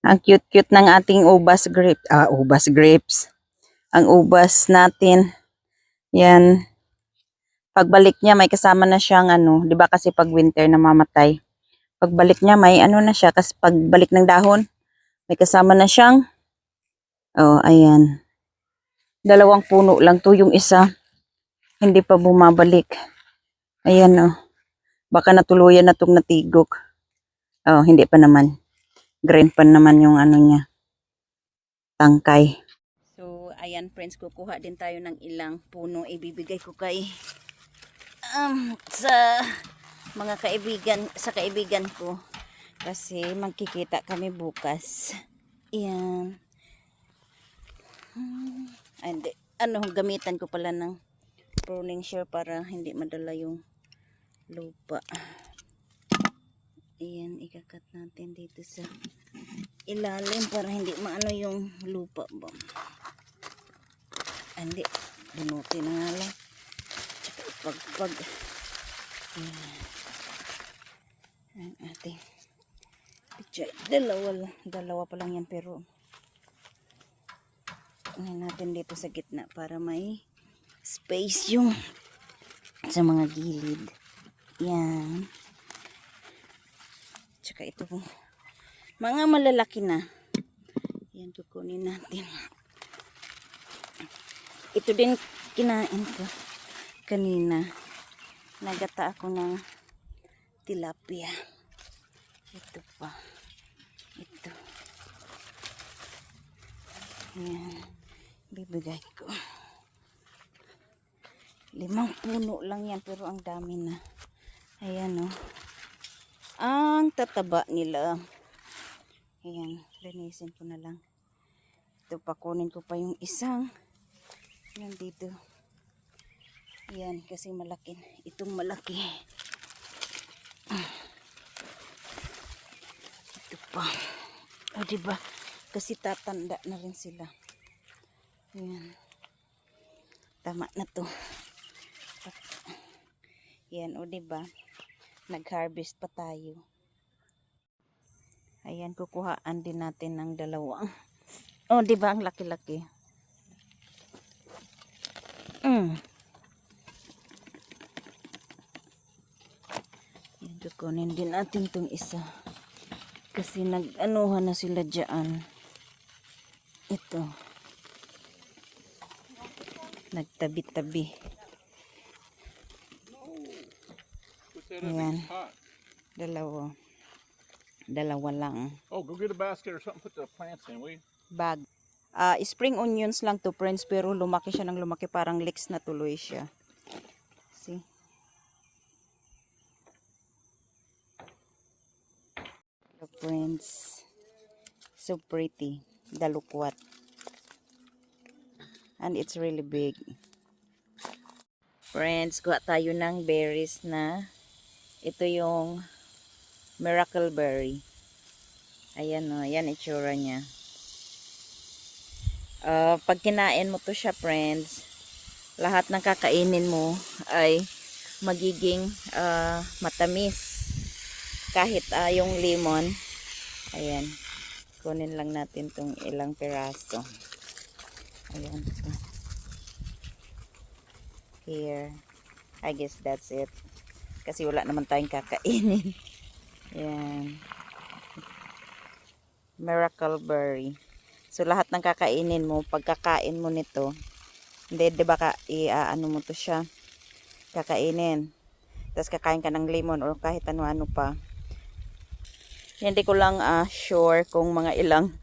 Ang cute-cute ng ating ubas grapes. Ubas grapes. Ang ubas natin. Yan. Pagbalik niya, may kasama na siyang ano. Di ba kasi pag winter namamatay. Pagbalik niya, may ano na siya. Kasi pagbalik ng dahon, may kasama na siyang. Oh, ayan. 2 puno lang to, yung isa. Hindi pa bumabalik. Ayan oh. Baka natuluyan na itong natigok. Oh, hindi pa naman. Green pa naman yung ano niya. Tangkay. So, ayan friends, kukuha din tayo ng ilang puno. Ibibigay ko kay sa mga kaibigan, sa kaibigan ko. Kasi magkikita kami bukas. Ayan. And, gamitan ko pala ng pruning shear para hindi madala yung lupa. Ayan, ikakat natin dito sa ilalim para hindi maano yung lupa ba. Hindi, bunutin na nga lang. Tsaka pagpag. Ayan. Ang ating picture. Dalawa pa lang yan pero ngayon natin dito sa gitna para may space yung sa mga gilid. Yan. Tsaka ito po. Mga malalaki na. Yan, kukunin natin. Ito din kinain ko kanina. Nagata ako ng tilapia. Ito pa. Ito. Yan. Bibigay ko. 5 puno lang yan pero ang dami na. Ayan o. Ang tataba nila. Ayan. Linisin ko na lang. Ito pa, kunin ko pa yung isang nandito. Ayan. Kasi malaki. Itong malaki. Ito pa. O diba? Kasi tatanda na rin sila. Ayan. Tama na to. Ayan. O diba? Nag-harvest pa tayo. Ayan, kukuhaan din natin ng 2. Oh, di ba ang laki-laki? Ayan, kukunin din natin tong isa. Kasi nag-anuhan na sila dyan. Ito. Nagtabi-tabi. Ayan. 2. 2 lang. Oh, go get a basket or something. Put the plants in, will you? Bag. Spring onions lang to friends, pero lumaki siya ng lumaki, parang leeks na tuloy siya. See? Hello friends. So pretty. Dalukwat. And it's really big. Friends, kuha tayo ng berries na ito yung miracle berry. Ayan o, ayan itsura niya. Pag kinain mo to siya friends, lahat ng kakainin mo ay magiging matamis. Kahit yung lemon. Ayan. Kunin lang natin tong ilang piraso. Ayan. Here. I guess that's it. Kasi wala naman tayong kakainin. Ayan. Miracle berry. So, lahat ng kakainin mo, pagkakain mo nito, hindi, diba ano mo to siya, kakainin. Tapos kakain ka ng lemon or kahit ano-ano pa. Hindi ko lang sure kung mga ilang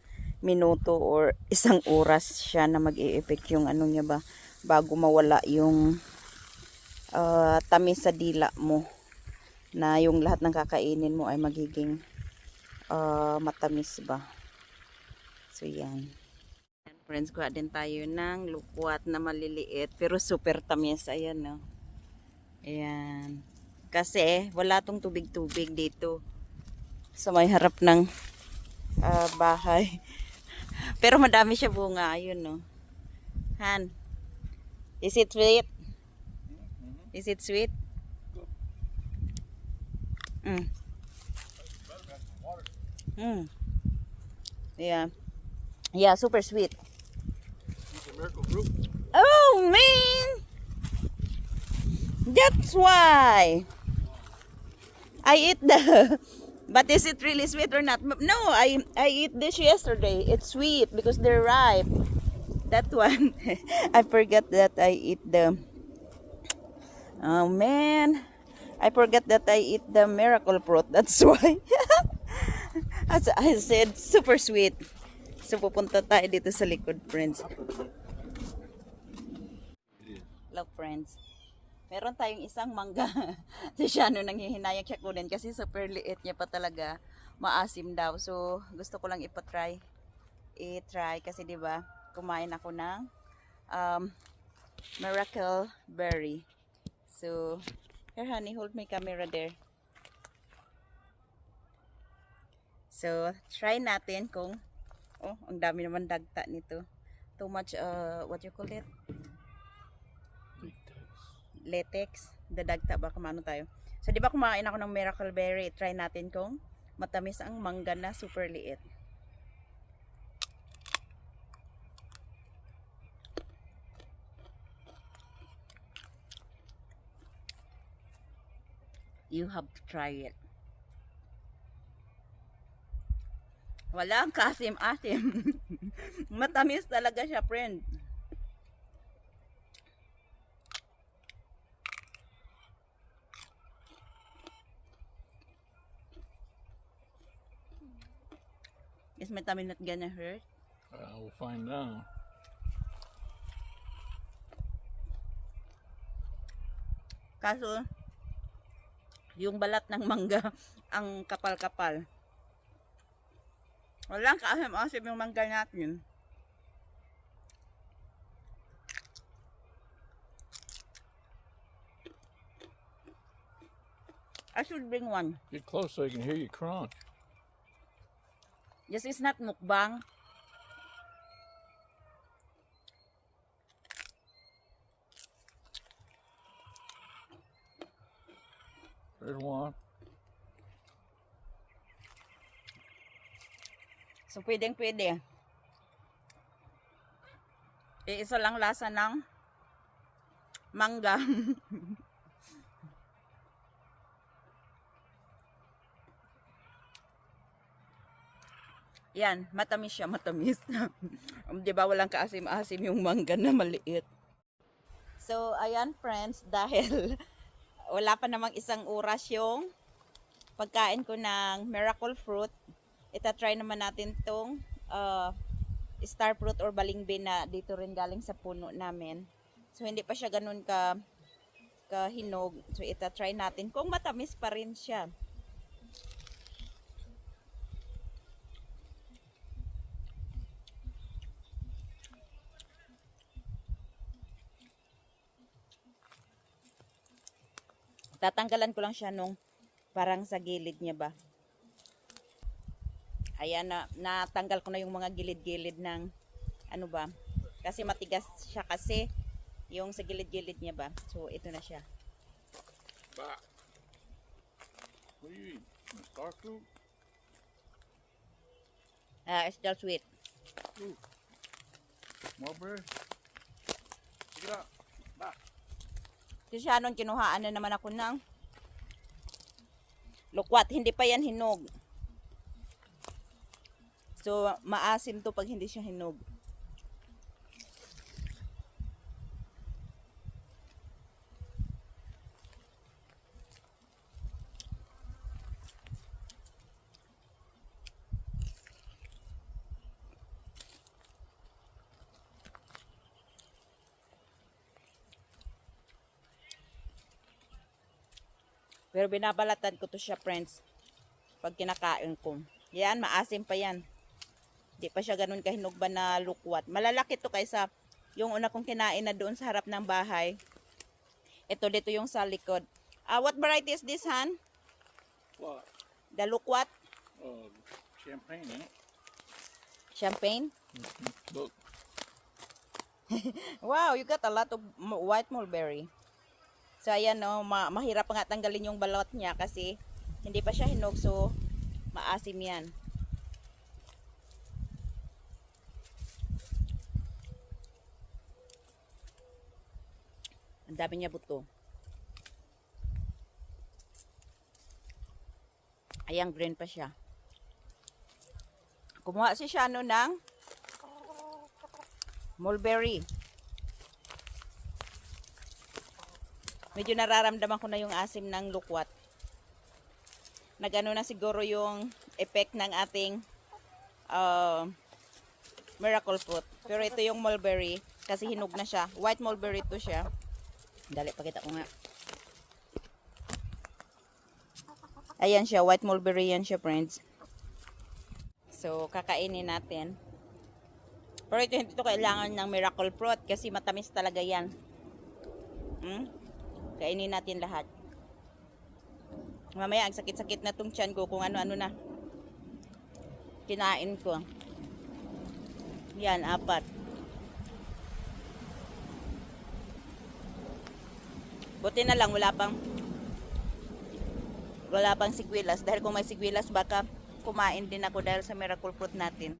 minuto or 1 oras siya na mag-i-effect yung ano niya ba, bago mawala yung tamis sa dila mo. Na yung lahat ng kakainin mo ay magiging matamis ba. So yan. Friends, kuha din tayo ng lukwat na maliliit pero super tamis. Ayan no. Ayan. Kasi wala tong tubig-tubig dito sa may harap ng bahay. Pero madami siya bunga. Ayun no. Han. Is it sweet? Is it sweet? Yeah. Yeah, super sweet. It's a miracle fruit. Oh man! That's why I eat the. But is it really sweet or not? No, I eat this yesterday. It's sweet because they're ripe. That one, I forgot that I eat the. Oh man, I forgot that I eat the miracle fruit. That's why. As I said, super sweet. So pupunta tayo dito sa likod, friends. It is. Look, friends. Meron tayong isang mangga. Si Shano nanghihinayang siya kunin kasi super liit niya pa talaga. Maasim daw. So, gusto ko lang ipatry. I-try kasi 'di ba? Kumain ako ng miracle berry. So, here honey, hold my camera there. So, try natin kung ang dami naman dagta nito. Too much what you call it? Latex, dadagta ba kumano tayo. So, di ba kumain ako ng miracle berry? Try natin kung matamis ang mangga na super liit. You have to try it. Wala ang kasim-asim. Matamis talaga siya, friend. Is my tummy not gonna hurt? We'll find out. Kaso, yung balat ng mangga, ang kapal-kapal. Walang kaasim-asim yung mangga natin. I should bring one. Get close so I can hear you crunch. This is not mukbang. There's one. So, pwedeng-pwede. Isa lang lasa ng mangga. Yan, matamis siya, matamis. Di ba walang kaasim-asim yung mangga na maliit. So, ayan friends, dahil wala pa namang isang oras yung pagkain ko ng miracle fruit, itatry naman natin tong star fruit or balimbing na dito rin galing sa puno namin. So, hindi pa siya ganun kahinog. So, itatry natin kung matamis pa rin siya. Tatanggalan ko lang siya nung parang sa gilid niya ba. Ayan, natanggal ko na yung mga gilid-gilid ng ano ba. Kasi matigas siya kasi yung sa gilid-gilid niya ba. So, ito na siya. Bah. What do you eat? Star fruit? It's still sweet. Mulberry? Pick it up. Bah. Kasi siya nun, kinuhaan na naman ako ng lukwat. Hindi pa yan hinog. So, maasim to pag hindi siya hinog. Pero binabalatan ko to siya, friends. Pag kinakain ko. Yan, maasim pa yan. Di pa siya ganun kahinog ba na lukwat. Malalaki to kaysa yung una kong kinain na doon sa harap ng bahay. Ito dito yung sa likod. What variety is this, Han? What? The lukwat? Champagne, ain't it? Champagne? Look. Wow, you got a lot of white mulberry. So, ayan, no, mahirap pa nga tanggalin yung balot niya kasi hindi pa siya hinog. So, maasim yan. Ang dami niya buto. Ayan, green pa siya. Kumuha si Shano ng mulberry. Medyo nararamdaman ko na yung asim ng lukwat. Nagano na siguro yung effect ng ating miracle fruit. Pero ito yung mulberry kasi hinog na siya. White mulberry to siya. Dali, pakita ko nga. Ayan siya, white mulberry yan siya, friends. So, kakainin natin. Pero ito, hindi ito kailangan ng miracle fruit kasi matamis talaga yan. Kainin natin lahat. Mamaya, ang sakit-sakit na tong tiyan ko kung ano-ano na. Kinain ko. Yan, 4. Buti na lang, wala pang sigwilas. Dahil kung may sigwilas, baka kumain din ako dahil sa miracle fruit natin.